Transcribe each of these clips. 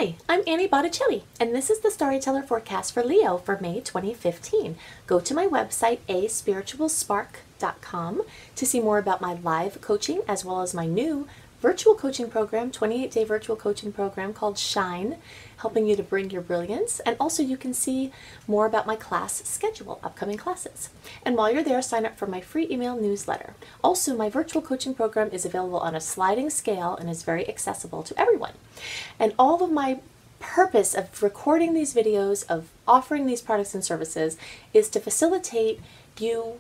Hi, I'm Annie Botticelli, and this is the Storyteller Forecast for Leo for May 2015. Go to my website, aspiritualspark.com, to see more about my live coaching as well as my new virtual coaching program, 28-day virtual coaching program called Shine, helping you to bring your brilliance. And also you can see more about my class schedule, upcoming classes. And while you're there, sign up for my free email newsletter. Also, my virtual coaching program is available on a sliding scale and is very accessible to everyone. And all of my purpose of recording these videos, of offering these products and services, is to facilitate you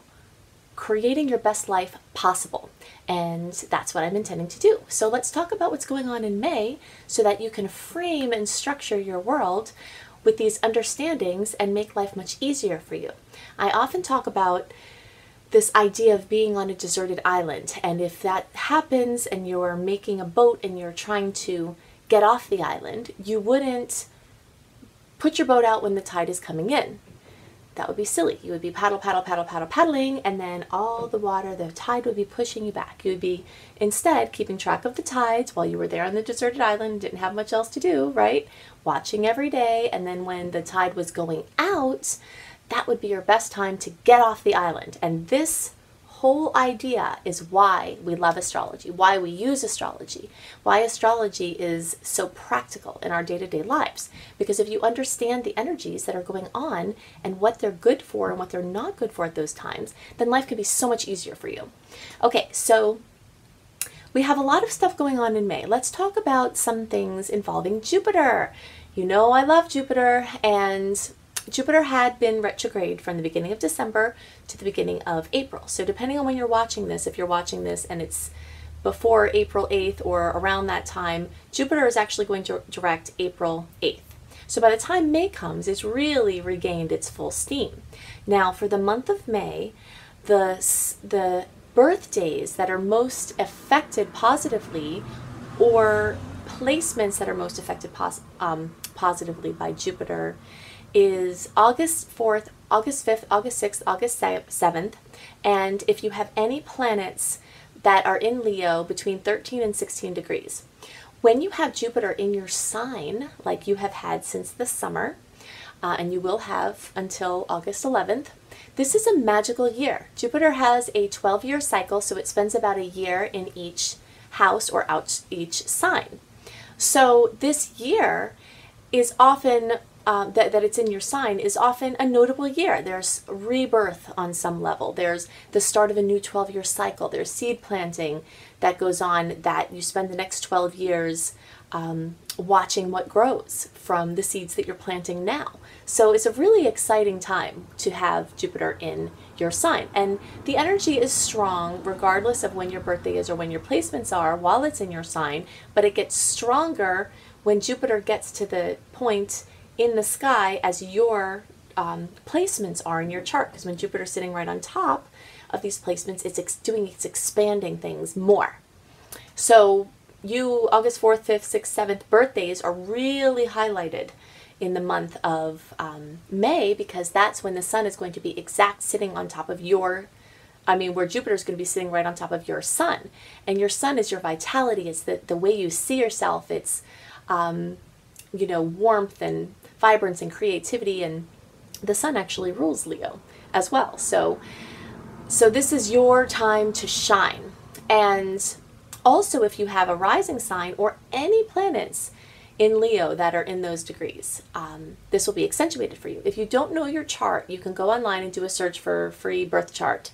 creating your best life possible. And that's what I'm intending to do. So let's talk about what's going on in May so that you can frame and structure your world with these understandings and make life much easier for you. I often talk about this idea of being on a deserted island, and if that happens and you're making a boat and you're trying to get off the island, you wouldn't put your boat out when the tide is coming in. That would be silly. You would be paddling, and then all the water, the tide would be pushing you back. You would be instead keeping track of the tides while you were there on the deserted island, didn't have much else to do, right? Watching every day, and then when the tide was going out, that would be your best time to get off the island. And this whole idea is why we love astrology, why we use astrology, why astrology is so practical in our day-to-day lives. Because if you understand the energies that are going on and what they're good for and what they're not good for at those times, then life can be so much easier for you. Okay, so we have a lot of stuff going on in May. Let's talk about some things involving Jupiter. You know I love Jupiter, and Jupiter had been retrograde from the beginning of December to the beginning of April. So depending on when you're watching this, if you're watching this and it's before April 8th or around that time, Jupiter is actually going to direct April 8th. So by the time May comes, it's really regained its full steam. Now for the month of May, the birthdays that are most affected positively, or placements that are most affected positively by Jupiter, is August 4th, August 5th, August 6th, August 7th. And if you have any planets that are in Leo between 13 and 16 degrees. When you have Jupiter in your sign, like you have had since the summer, and you will have until August 11th, this is a magical year. Jupiter has a 12-year cycle, so it spends about a year in each house or each sign. So this year is often that it's in your sign is often a notable year. There's rebirth on some level. There's the start of a new 12-year cycle. There's seed planting that goes on, that you spend the next 12 years watching what grows from the seeds that you're planting now. So it's a really exciting time to have Jupiter in your sign. And the energy is strong regardless of when your birthday is or when your placements are while it's in your sign, but it gets stronger when Jupiter gets to the point in the sky as your placements are in your chart. Because when Jupiter's sitting right on top of these placements, it's expanding things more. So you, August 4th, 5th, 6th, 7th birthdays are really highlighted in the month of May, because that's when the sun is going to be sitting on top of your, where Jupiter is going to be sitting right on top of your sun. And your sun is your vitality. It's the way you see yourself. It's, warmth and vibrance and creativity, and the sun actually rules Leo as well. So this is your time to shine. And also, if you have a rising sign or any planets in Leo that are in those degrees, this will be accentuated for you. If you don't know your chart, you can go online and do a search for free birth chart,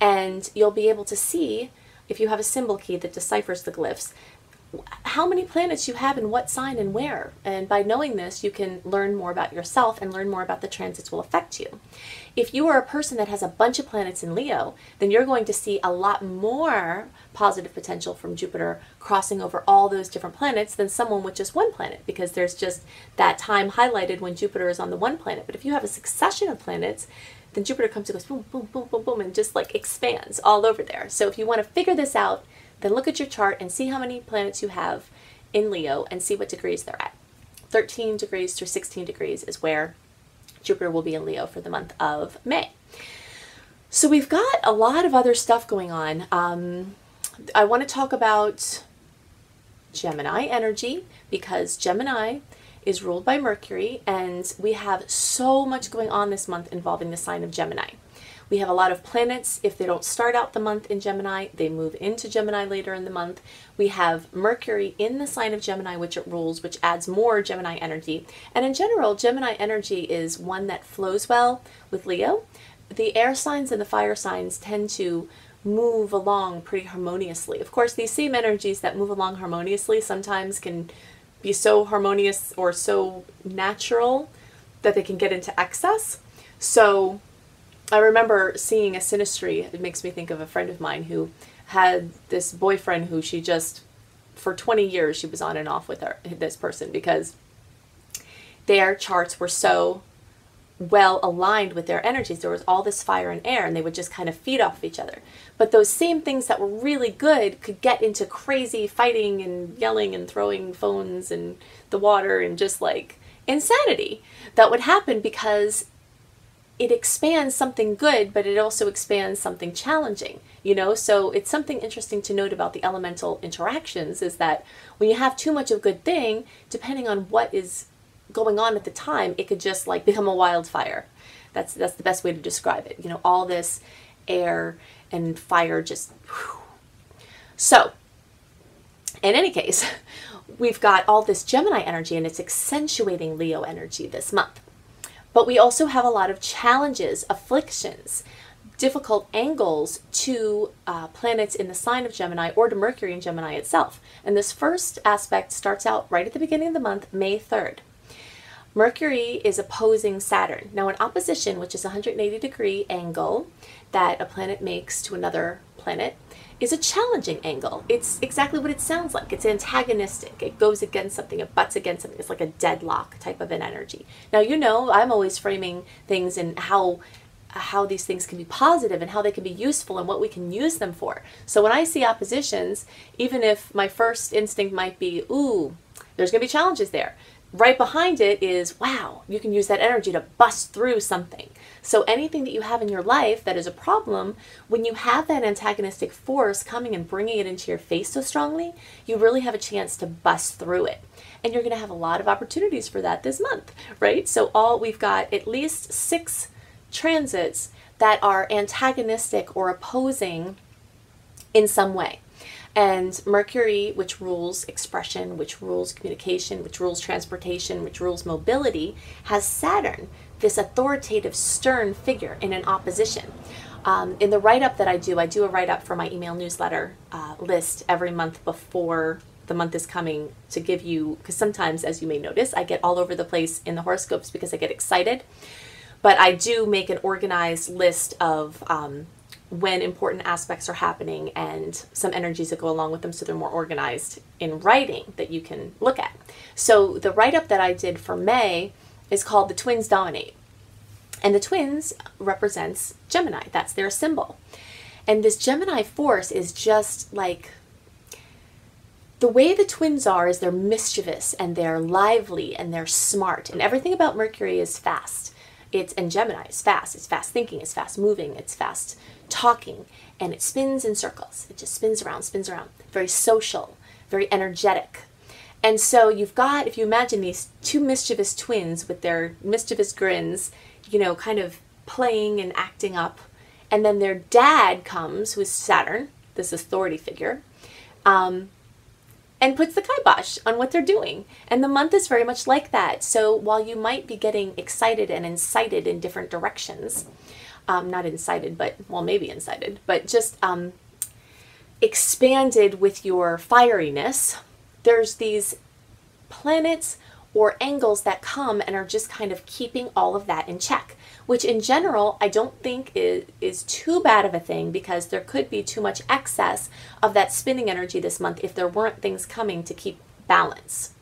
and you'll be able to see, if you have a symbol key that deciphers the glyphs, how many planets you have in what sign and where. And by knowing this, you can learn more about yourself and learn more about the transits will affect you. If you are a person that has a bunch of planets in Leo, then you're going to see a lot more positive potential from Jupiter crossing over all those different planets than someone with just one planet, because there's just that time highlighted when Jupiter is on the one planet. But if you have a succession of planets, then Jupiter comes and goes boom, boom, boom, boom, boom, and just like expands all over there. So if you want to figure this out, then look at your chart and see how many planets you have in Leo and see what degrees they're at. 13 degrees through 16 degrees is where Jupiter will be in Leo for the month of May. So we've got a lot of other stuff going on. I want to talk about Gemini energy, because Gemini is ruled by Mercury, and we have so much going on this month involving the sign of Gemini. We have a lot of planets. If they don't start out the month in Gemini, they move into Gemini later in the month. We have Mercury in the sign of Gemini, which it rules, which adds more Gemini energy. And in general, Gemini energy is one that flows well with Leo. The air signs and the fire signs tend to move along pretty harmoniously. Of course, these same energies that move along harmoniously sometimes can be so harmonious or so natural that they can get into excess. So I remember seeing a synastry. It makes me think of a friend of mine who had this boyfriend who she just, for 20 years, she was on and off with this person because their charts were so well aligned with their energies. There was all this fire and air, and they would just kind of feed off each other. But those same things that were really good could get into crazy fighting and yelling and throwing phones in the water and just like insanity that would happen because it expands something good, but it also expands something challenging, you know? So it's something interesting to note about the elemental interactions is that when you have too much of a good thing, depending on what is going on at the time, it could just like become a wildfire. That's the best way to describe it. You know, all this air and fire just, whew. So in any case, we've got all this Gemini energy and it's accentuating Leo energy this month. But we also have a lot of challenges, afflictions, difficult angles to planets in the sign of Gemini or to Mercury in Gemini itself. And this first aspect starts out right at the beginning of the month, May 3rd. Mercury is opposing Saturn. Now in opposition, which is a 180-degree angle that a planet makes to another planet, is a challenging angle. It's exactly what it sounds like. It's antagonistic. It goes against something. It butts against something. It's like a deadlock type of an energy. Now, you know, I'm always framing things and how these things can be positive and how they can be useful and what we can use them for. So when I see oppositions, even if my first instinct might be, ooh, there's going to be challenges there, right behind it is, wow, you can use that energy to bust through something. So anything that you have in your life that is a problem, when you have that antagonistic force coming and bringing it into your face so strongly, you really have a chance to bust through it. And you're going to have a lot of opportunities for that this month, right? So we've got at least 6 transits that are antagonistic or opposing in some way. And Mercury, which rules expression, which rules communication, which rules transportation, which rules mobility, has Saturn, this authoritative, stern figure in an opposition. In the write-up that I do a write-up for my email newsletter list every month before the month is coming to give you, because sometimes, as you may notice, I get all over the place in the horoscopes because I get excited. But I do make an organized list of when important aspects are happening and some energies that go along with them so they're more organized in writing that you can look at. So the write-up that I did for May is called The Twins Dominate. And the twins represents Gemini. That's their symbol. And this Gemini force is just like, the way the twins are is they're mischievous and they're lively and they're smart. And everything about Mercury is fast. And Gemini is fast. It's fast thinking, it's fast moving, it's fast talking, and it spins in circles. It just spins around, very social, very energetic. And so you've got, if you imagine these 2 mischievous twins with their mischievous grins, you know, kind of playing and acting up, and then their dad comes, who is Saturn, this authority figure, and puts the kibosh on what they're doing. And the month is very much like that. So while you might be getting excited and incited in different directions, not incited, but, well, maybe incited, but just expanded with your fieriness, there's these planets or angles that come and are just kind of keeping all of that in check, which in general, I don't think is too bad of a thing because there could be too much excess of that spinning energy this month if there weren't things coming to keep balance.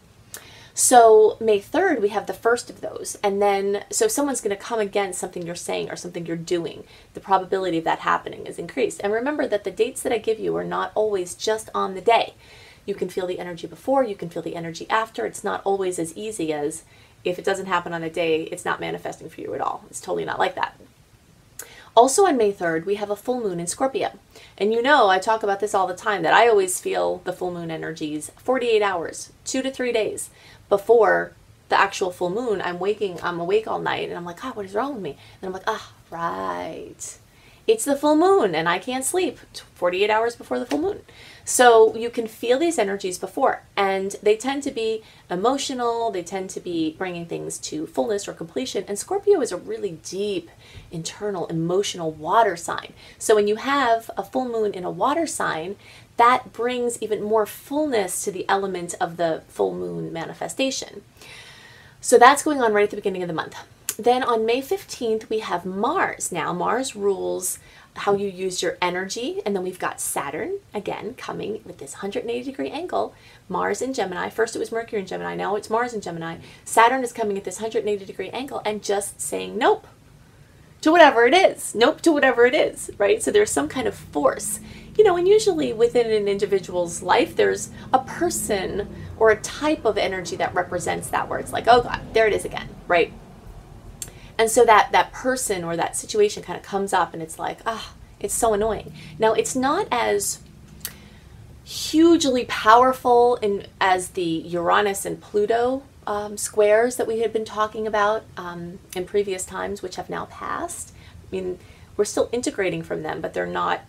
So May 3rd, we have the first of those. And then, so someone's going to come against something you're saying or something you're doing. The probability of that happening is increased. And remember that the dates that I give you are not always just on the day. You can feel the energy before, you can feel the energy after. It's not always as easy as if it doesn't happen on a day, it's not manifesting for you at all. It's totally not like that. Also on May 3rd, we have a full moon in Scorpio. And you know, I talk about this all the time, that I always feel the full moon energies 48 hours, 2 to 3 days before the actual full moon, I'm awake all night, and I'm like, God, what is wrong with me? And I'm like, right. It's the full moon and I can't sleep 48 hours before the full moon. So you can feel these energies before, and they tend to be emotional. They tend to be bringing things to fullness or completion. And Scorpio is a really deep, internal, emotional water sign. So when you have a full moon in a water sign, that brings even more fullness to the element of the full moon manifestation. So that's going on right at the beginning of the month. Then on May 15th, we have Mars. Now, Mars rules how you use your energy. And then we've got Saturn, again, coming with this 180-degree angle. Mars in Gemini. First it was Mercury in Gemini. Now it's Mars in Gemini. Saturn is coming at this 180-degree angle and just saying nope to whatever it is. Nope to whatever it is, right? So there's some kind of force. You know, and usually within an individual's life, there's a person or a type of energy that represents that, where it's like, oh God, there it is again, right? And so that person or that situation kind of comes up and it's like, it's so annoying. Now, it's not as hugely powerful as the Uranus and Pluto squares that we had been talking about in previous times, which have now passed. I mean, we're still integrating from them, but they're not,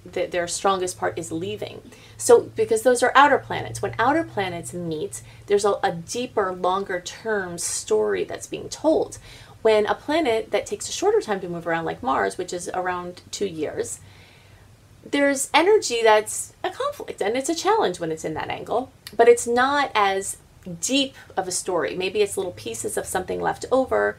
their strongest part is leaving. So, because those are outer planets. When outer planets meet, there's a deeper, longer term story that's being told. When a planet that takes a shorter time to move around, like Mars, which is around 2 years, there's energy that's a conflict, and it's a challenge when it's in that angle, but it's not as deep of a story. Maybe it's little pieces of something left over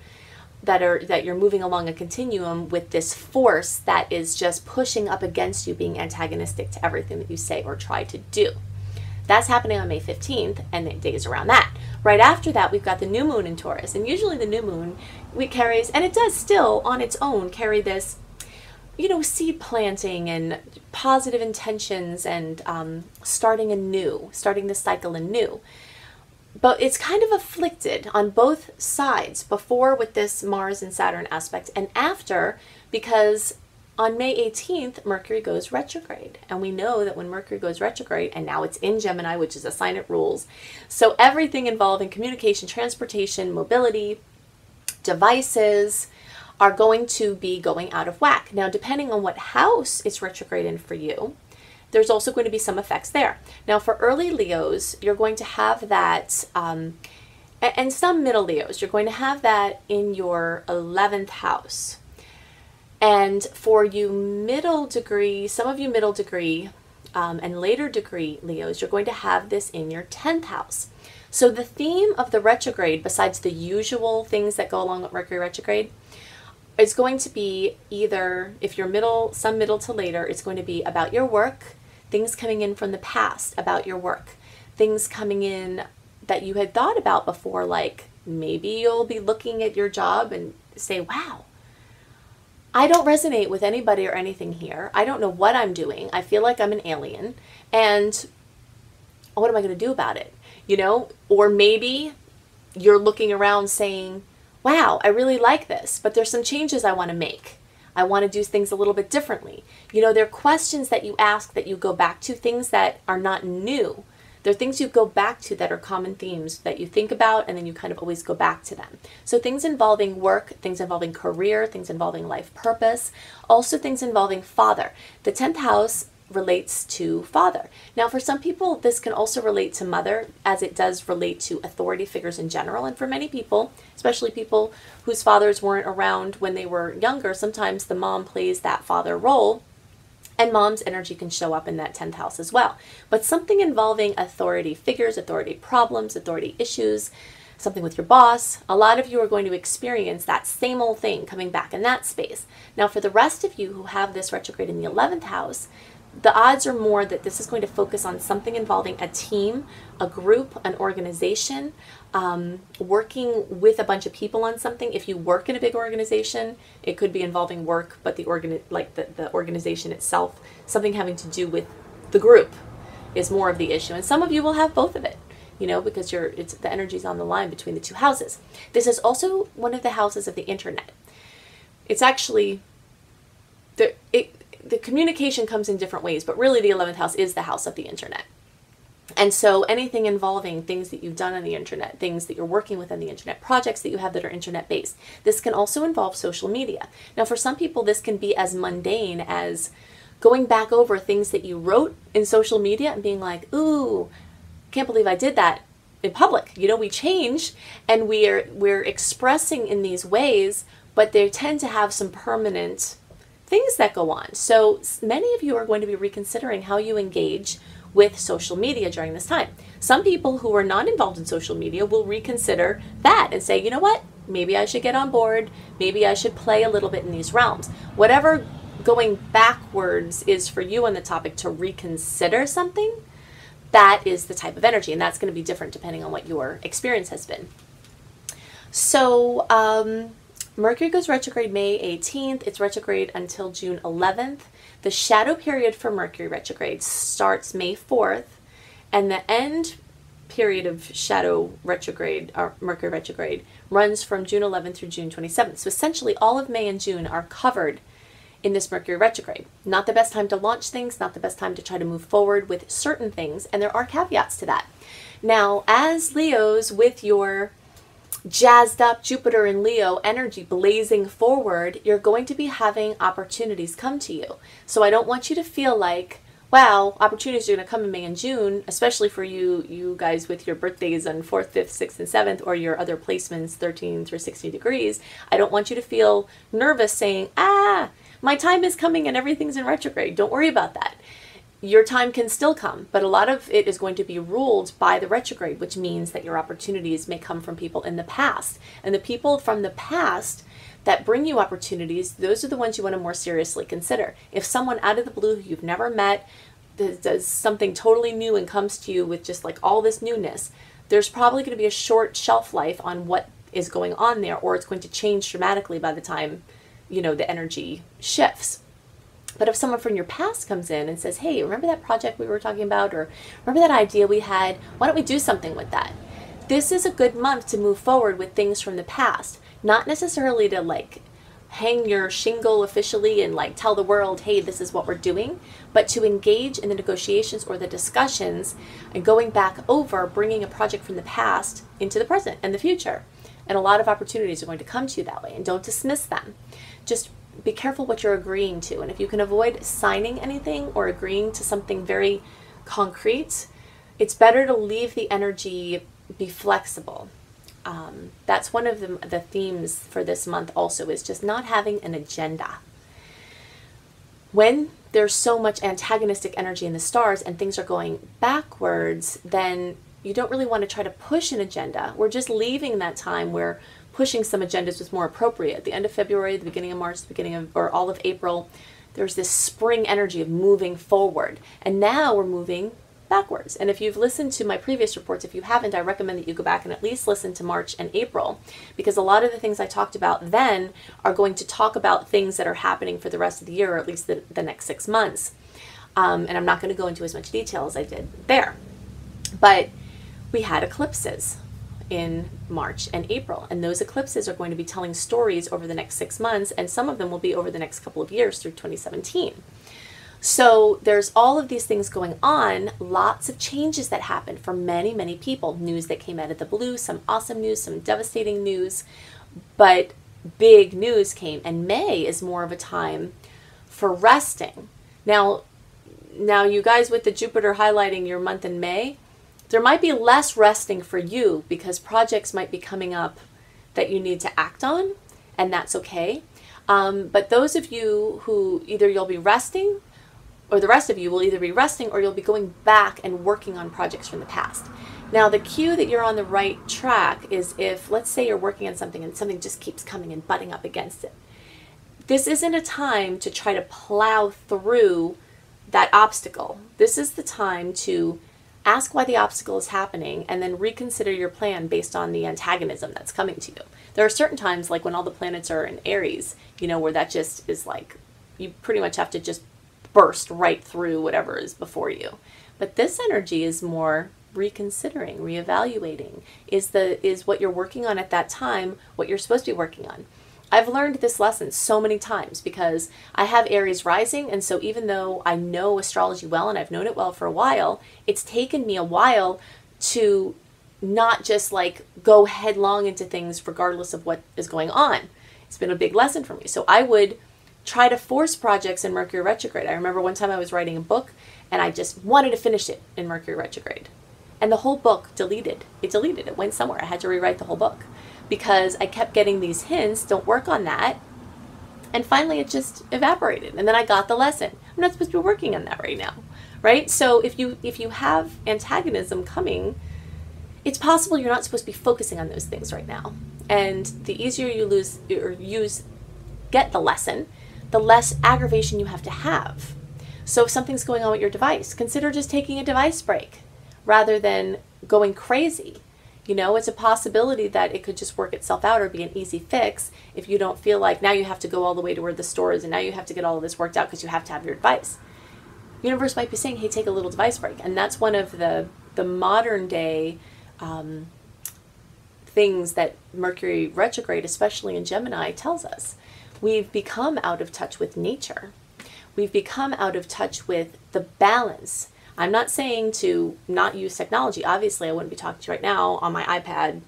that you're moving along a continuum with this force that is just pushing up against you, being antagonistic to everything that you say or try to do. That's happening on May 15th, and it days around that. Right after that, we've got the new moon in Taurus, and usually the new moon carries, and it does still on its own carry this, you know, seed planting and positive intentions and starting the cycle anew. But it's kind of afflicted on both sides, before with this Mars and Saturn aspect, and after, because on May 18th, Mercury goes retrograde. And we know that when Mercury goes retrograde, and now it's in Gemini, which is a sign it rules. So everything involving communication, transportation, mobility, devices are going to be going out of whack. Now, depending on what house it's retrograde in for you, there's also going to be some effects there. Now, for early Leos, you're going to have that, and some middle Leos, you're going to have that in your 11th house. And for you middle degree, some of you middle degree and later degree Leos, you're going to have this in your 10th house. So the theme of the retrograde, besides the usual things that go along with Mercury retrograde, is going to be either, if you're middle, some middle to later, it's going to be about your work, things coming in from the past about your work, things coming in that you had thought about before, like maybe you'll be looking at your job and say, wow, I don't resonate with anybody or anything here. I don't know what I'm doing. I feel like I'm an alien. And what am I going to do about it? You know, or maybe you're looking around saying, wow, I really like this, but there's some changes I want to make. I want to do things a little bit differently. You know, there are questions that you ask that you go back to, things that are not new. They're things you go back to that are common themes that you think about, and then you kind of always go back to them. So things involving work, things involving career, things involving life purpose, also things involving father. The 10th house relates to father. Now, for some people, this can also relate to mother, as it does relate to authority figures in general. And for many people, especially people whose fathers weren't around when they were younger, sometimes the mom plays that father role. And mom's energy can show up in that 10th house as well. But something involving authority figures, authority problems, authority issues, something with your boss, a lot of you are going to experience that same old thing coming back in that space. Now, for the rest of you who have this retrograde in the 11th house, the odds are more that this is going to focus on something involving a team, a group, an organization, working with a bunch of people on something. If you work in a big organization, it could be involving work, but the organization itself, something having to do with the group is more of the issue. And some of you will have both of it, you know, because the energy's on the line between the two houses. This is also one of the houses of the internet. It's actually, the communication comes in different ways, but really the 11th house is the house of the internet. And so anything involving things that you've done on the internet, things that you're working with on the internet, projects that you have that are internet based. This can also involve social media. Now, for some people, this can be as mundane as going back over things that you wrote in social media and being like, ooh, can't believe I did that in public. You know, we change and we're expressing in these ways, but they tend to have some permanent things that go on. So many of you are going to be reconsidering how you engage with social media during this time. Some people who are not involved in social media will reconsider that and say, you know what, maybe I should get on board, maybe I should play a little bit in these realms. Whatever going backwards is for you on the topic to reconsider something, that is the type of energy, and that's going to be different depending on what your experience has been. So Mercury goes retrograde May 18th. It's retrograde until June 11th. The shadow period for Mercury retrograde starts May 4th, and the end period of shadow retrograde, or Mercury retrograde, runs from June 11th through June 27th. So essentially all of May and June are covered in this Mercury retrograde. Not the best time to launch things, not the best time to try to move forward with certain things, and there are caveats to that. Now, as Leos, with your jazzed up Jupiter and Leo energy blazing forward, you're going to be having opportunities come to you. So I don't want you to feel like, wow, opportunities are going to come in May and June, especially for you guys with your birthdays on 4th, 5th, 6th, and 7th, or your other placements 13 through 16 degrees. I don't want you to feel nervous saying, my time is coming and everything's in retrograde. Don't worry about that. Your time can still come, but a lot of it is going to be ruled by the retrograde, which means that your opportunities may come from people in the past. And the people from the past that bring you opportunities, those are the ones you want to more seriously consider. If someone out of the blue who you've never met does something totally new and comes to you with just like all this newness, there's probably going to be a short shelf life on what is going on there, or it's going to change dramatically by the time, you know, the energy shifts. But if someone from your past comes in and says, hey, remember that project we were talking about, or remember that idea we had, why don't we do something with that? This is a good month to move forward with things from the past, not necessarily to like hang your shingle officially and like tell the world, hey, this is what we're doing, but to engage in the negotiations or the discussions and going back over bringing a project from the past into the present and the future. And a lot of opportunities are going to come to you that way, and don't dismiss them. Just be careful what you're agreeing to. And if you can avoid signing anything or agreeing to something very concrete, it's better to leave the energy, be flexible. That's one of the themes for this month also, is just not having an agenda. When there's so much antagonistic energy in the stars and things are going backwards, then you don't really want to try to push an agenda. We're just leaving that time where pushing some agendas was more appropriate. At the end of February, the beginning of March, the beginning of, or all of April, there's this spring energy of moving forward. And now we're moving backwards. And if you've listened to my previous reports, if you haven't, I recommend that you go back and at least listen to March and April, because a lot of the things I talked about then are going to talk about things that are happening for the rest of the year, or at least the next 6 months. And I'm not going to go into as much detail as I did there. But we had eclipses in March and April, and those eclipses are going to be telling stories over the next 6 months, and some of them will be over the next couple of years through 2017. So there's all of these things going on, lots of changes that happened for many, many people, news that came out of the blue, some awesome news, some devastating news, but big news came, and May is more of a time for resting. Now you guys with the Jupiter highlighting your month in May, there might be less resting for you because projects might be coming up that you need to act on, and that's okay. But those of you who either you'll be resting, or the rest of you will either be resting, or you'll be going back and working on projects from the past. Now, the cue that you're on the right track is if, let's say you're working on something and something just keeps coming and butting up against it. This isn't a time to try to plow through that obstacle. This is the time to ask why the obstacle is happening and then reconsider your plan based on the antagonism that's coming to you. There are certain times, like when all the planets are in Aries, you know, where that just is like, you pretty much have to just burst right through whatever is before you. But this energy is more reconsidering, reevaluating. Is what you're working on at that time what you're supposed to be working on? I've learned this lesson so many times because I have Aries rising, and so even though I know astrology well and I've known it well for a while, it's taken me a while to not just like go headlong into things regardless of what is going on. It's been a big lesson for me. So I would try to force projects in Mercury retrograde. I remember one time I was writing a book and I just wanted to finish it in Mercury retrograde. And the whole book deleted. It went somewhere. I had to rewrite the whole book because I kept getting these hints, don't work on that. And finally it just evaporated. And then I got the lesson. I'm not supposed to be working on that right now, right? So if you have antagonism coming, it's possible you're not supposed to be focusing on those things right now. And the easier you get the lesson, the less aggravation you have to have. So if something's going on with your device, consider just taking a device break rather than going crazy. You know, it's a possibility that it could just work itself out or be an easy fix if you don't feel like now you have to go all the way to where the store is and now you have to get all of this worked out because you have to have your device. Universe might be saying, hey, take a little device break. And that's one of the modern day things that Mercury retrograde, especially in Gemini, tells us. We've become out of touch with nature. We've become out of touch with the balance. I'm not saying to not use technology. Obviously, I wouldn't be talking to you right now on my iPad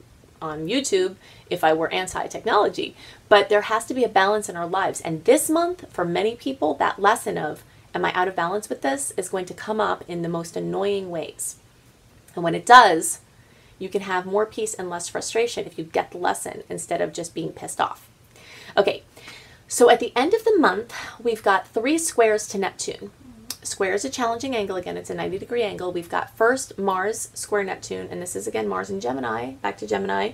on YouTube if I were anti-technology. But there has to be a balance in our lives. And this month, for many people, that lesson of, am I out of balance with this, is going to come up in the most annoying ways. And when it does, you can have more peace and less frustration if you get the lesson instead of just being pissed off. Okay, so at the end of the month, we've got 3 squares to Neptune. Square is a challenging angle. Again, it's a 90-degree angle. We've got first Mars square Neptune, and this is again Mars in Gemini, back to Gemini,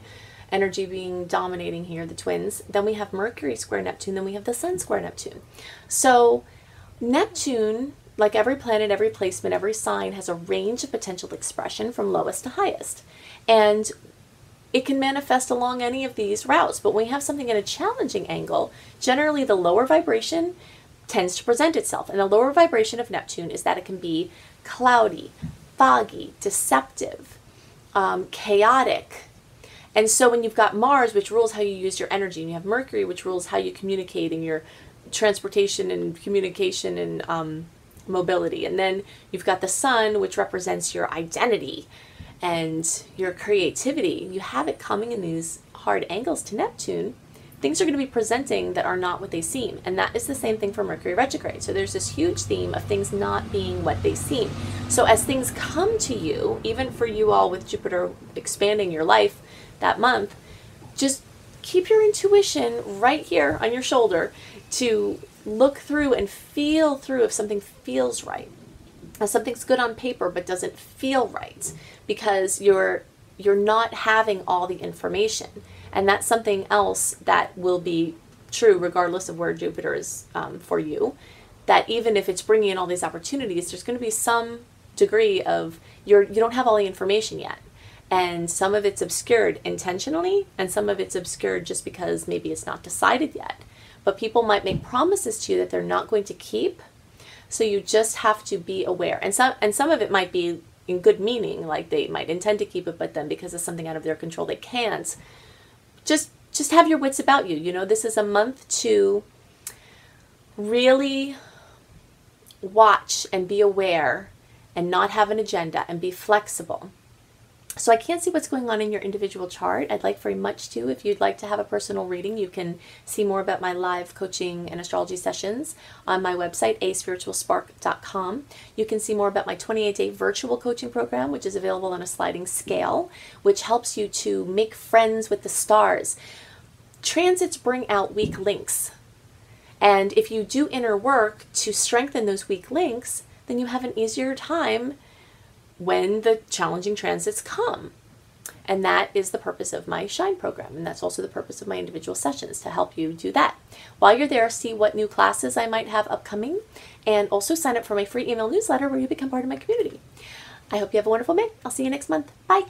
energy being dominating here, the twins. Then we have Mercury square Neptune, then we have the Sun square Neptune. So Neptune, like every planet, every placement, every sign, has a range of potential expression from lowest to highest. And it can manifest along any of these routes. But when we have something in a challenging angle, generally the lower vibration tends to present itself. And the lower vibration of Neptune is that it can be cloudy, foggy, deceptive, chaotic. And so when you've got Mars, which rules how you use your energy, and you have Mercury, which rules how you communicate in your transportation and communication and mobility. And then you've got the Sun, which represents your identity and your creativity. You have it coming in these hard angles to Neptune. Things are going to be presenting that are not what they seem. And that is the same thing for Mercury retrograde. So there's this huge theme of things not being what they seem. So as things come to you, even for you all with Jupiter expanding your life that month, just keep your intuition right here on your shoulder to look through and feel through if something feels right. If something's good on paper but doesn't feel right because you're not having all the information. And that's something else that will be true regardless of where Jupiter is for you. That even if it's bringing in all these opportunities, there's going to be some degree of you don't have all the information yet. And some of it's obscured intentionally, and some of it's obscured just because maybe it's not decided yet. But people might make promises to you that they're not going to keep. So you just have to be aware. And some of it might be in good meaning, like they might intend to keep it, but then because of something out of their control, they can't. Just have your wits about you. You know, this is a month to really watch and be aware and not have an agenda and be flexible. So I can't see what's going on in your individual chart. I'd like very much to. If you'd like to have a personal reading, you can see more about my live coaching and astrology sessions on my website, aspiritualspark.com. You can see more about my 28-day virtual coaching program, which is available on a sliding scale, which helps you to make friends with the stars. Transits bring out weak links. And if you do inner work to strengthen those weak links, then you have an easier time when the challenging transits come. And that is the purpose of my Shine program. And that's also the purpose of my individual sessions, to help you do that. While you're there, see what new classes I might have upcoming, and also sign up for my free email newsletter where you become part of my community. I hope you have a wonderful day. I'll see you next month. Bye.